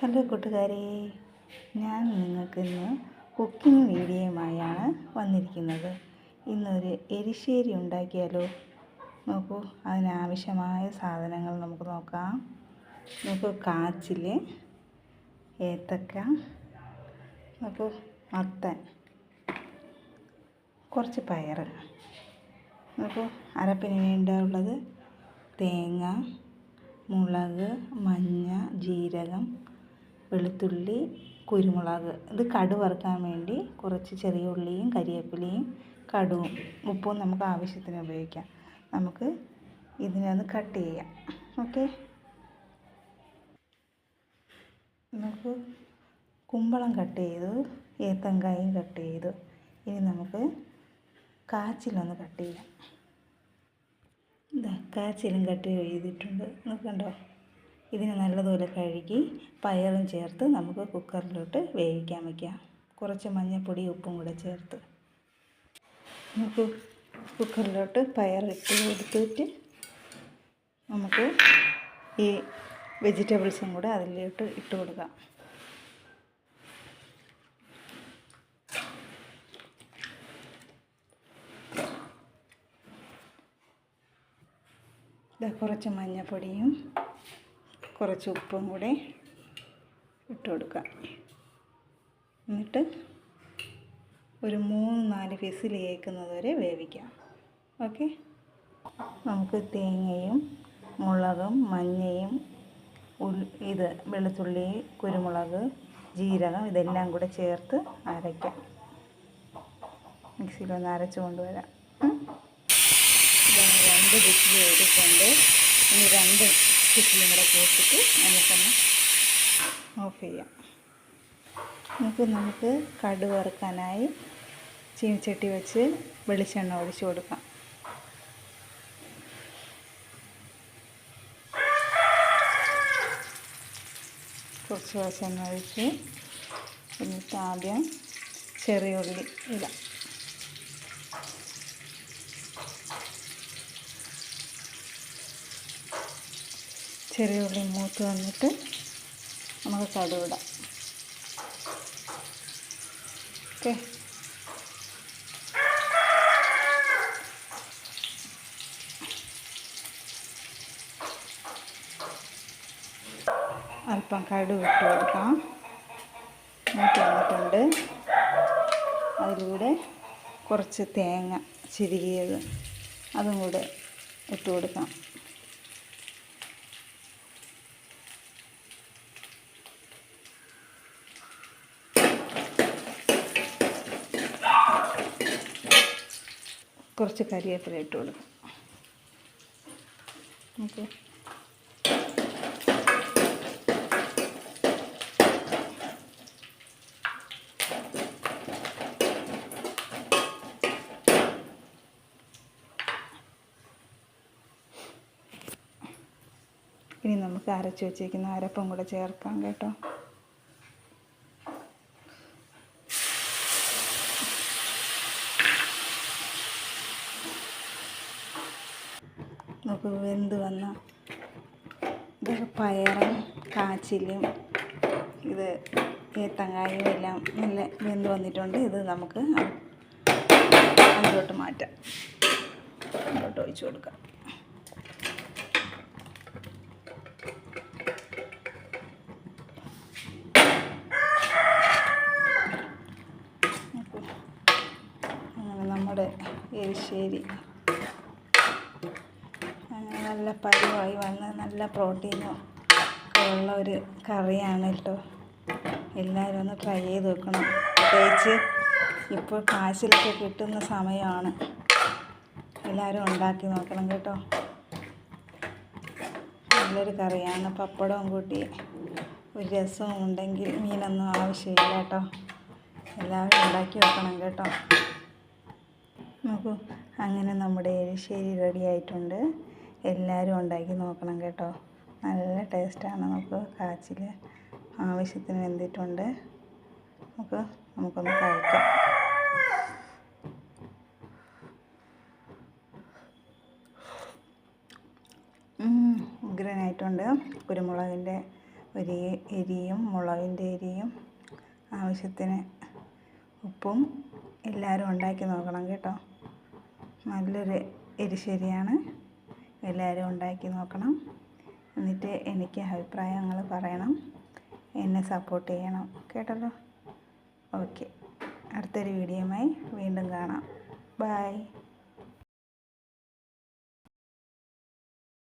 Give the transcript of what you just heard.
Hello കൂട്ടുകാരെ, ഞാൻ നിങ്ങൾക്കിന്ന് cooking വീഡിയോയുമായാണ് വന്നിരിക്കുന്നത്. ഇന്നൊരു എരിശ്ശേരി ഉണ്ടാക്കിയാലോ? നോക്കൂ, അതിനാവശ്യമായ സാധനങ്ങൾ നമുക്ക് നോക്കാം. നോക്കൂ, കാച്ചിൽ, ഏത്തക്ക, നോക്കൂ, മത്തൻ, കുറച്ച് പയർ, നോക്കൂ, അരപ്പിന് വേണ്ടിയുള്ളത് തേങ്ങ, മുളക്, മഞ്ഞ, ജീരകം, വെളുത്തുള്ളി, കുരുമുളക്. ഇത് കടുക് വറുക്കാൻ വേണ്ടി കുറച്ച് ചെറിയ ഉള്ളിയും കരിവേപ്പിലയും കടുകും ഉപ്പും നമുക്ക് ആവശ്യത്തിന് ഉപയോഗിക്കാം. നമുക്ക് ഇതിനൊന്ന് കട്ട് ചെയ്യാം. ഓക്കെ, നമുക്ക് കുമ്പളം കട്ട് ചെയ്തു, ഏത്തങ്കായും കട്ട് ചെയ്തു. ഇനി നമുക്ക് കാച്ചിലൊന്ന് കട്ട് ചെയ്യാം. കാച്ചിലും കട്ട് ചെയ്തിട്ടുണ്ട്, നോക്കണ്ടോ? ഇതിന് നല്ലതുപോലെ കഴുകി പയറും ചേർത്ത് നമുക്ക് കുക്കറിലോട്ട് വേവിക്കാൻ വയ്ക്കാം. കുറച്ച് മഞ്ഞൾപ്പൊടി ഉപ്പും കൂടെ ചേർത്ത് നമുക്ക് കുക്കറിലോട്ട് പയർ ഇട്ട് കൊടുത്തിട്ട് നമുക്ക് ഈ വെജിറ്റബിൾസും കൂടെ അതിലോട്ട് ഇട്ട് കൊടുക്കാം. കുറച്ച് മഞ്ഞൾപ്പൊടിയും കുറച്ച് ഉപ്പും കൂടെ ഇട്ട് കൊടുക്കാം. എന്നിട്ട് ഒരു 3-4 വിസിൽ കേൾക്കുന്നത് വരെ വേവിക്കാം. ഓക്കെ, നമുക്ക് തേങ്ങയും മുളകും മഞ്ഞയും വെളുത്തുള്ളി, കുരുമുളക്, ജീരകം ഇതെല്ലാം കൂടെ ചേർത്ത് അരയ്ക്കാം. മിക്സിയിലൊന്ന് അരച്ച് കൊണ്ടുവരാം. 2 വിസിൽ എടുത്തുകൊണ്ട് ഇനി 2 വിസിലും കൂടെ കേട്ടിട്ട് നമുക്കൊന്ന് ഓഫ് ചെയ്യാം. നമുക്ക് കടുക് വറുക്കാനായി ചീനിച്ചട്ടി വെച്ച് വെളിച്ചെണ്ണ ഒഴിച്ച് കൊടുക്കാം. കുറച്ച് വെളിച്ചെണ്ണ ഒഴിച്ച് എന്നിട്ട് ആദ്യം ചെറിയ ഉള്ളി ഇടാം. ചെറിയ ഉള്ളി മൂത്ത് വന്നിട്ട് നമുക്ക് കടുക് ഇടാം. ഓക്കെ, അല്പം കടുക് ഇട്ട് കൊടുക്കാം. മൂത്ത് വന്നിട്ടുണ്ട്. അതിലൂടെ കുറച്ച് തേങ്ങ ചിരുകിയത് അതും കൂടെ ഇട്ട് കൊടുക്കാം. കുറച്ച് കരിവേപ്പില ഇട്ട് കൊടുക്കാം. ഓക്കെ, ഇനി നമുക്ക് അരച്ച് വെച്ചേക്കുന്ന അരപ്പും കൂടെ ചേർക്കാം കേട്ടോ. നമുക്ക് വെന്ത് വന്ന പയറും കാച്ചിലും ഏത്തങ്ങായും എല്ലാം നല്ല വെന്ത് വന്നിട്ടുണ്ട്. ഇത് നമുക്ക് അതിലോട്ട് മാറ്റാം. അതിലോട്ട് ഒഴിച്ച് കൊടുക്കാം. അങ്ങനെ നമ്മുടെ എരിശ്ശേരി നല്ല പരുവായി വന്ന് നല്ല പ്രോട്ടീനും ഒക്കെ ഉള്ള ഒരു കറിയാണ് കേട്ടോ. എല്ലാവരും ഒന്ന് ട്രൈ ചെയ്ത് വെക്കണം. പ്രത്യേകിച്ച് ഇപ്പോൾ കാച്ചിലൊക്കെ കിട്ടുന്ന സമയമാണ്. എല്ലാവരും ഉണ്ടാക്കി നോക്കണം കേട്ടോ. നല്ലൊരു കറിയാണ്. പപ്പടവും കൂട്ടി ഒരു രസവും ഉണ്ടെങ്കിൽ മീനൊന്നും ആവശ്യമില്ല കേട്ടോ. എല്ലാവരും ഉണ്ടാക്കി വെക്കണം കേട്ടോ. നോക്കൂ, അങ്ങനെ നമ്മുടെ എരിശ്ശേരി റെഡി ആയിട്ടുണ്ട്. എല്ലാവരും ഉണ്ടാക്കി നോക്കണം കേട്ടോ. നല്ല ടേസ്റ്റാണ്. നമുക്ക് കാച്ചിൽ ആവശ്യത്തിന് വെന്തിട്ടുണ്ട്. നമുക്കൊന്ന് കഴിക്കാം. ഉഗ്രനായിട്ടുണ്ട്. കുരുമുളകിൻ്റെ ഒരു എരിയും മുളകിൻ്റെ എരിയും ആവശ്യത്തിന് ഉപ്പും എല്ലാവരും ഉണ്ടാക്കി നോക്കണം കേട്ടോ. നല്ലൊരു എരിശ്ശേരിയാണ്. എല്ലാവരും ഉണ്ടാക്കി നോക്കണം. എന്നിട്ട് എനിക്ക് അഭിപ്രായങ്ങൾ പറയണം. എന്നെ സപ്പോർട്ട് ചെയ്യണം കേട്ടല്ലോ. ഓക്കെ, അടുത്തൊരു വീഡിയോയുമായി വീണ്ടും കാണാം. ബൈ.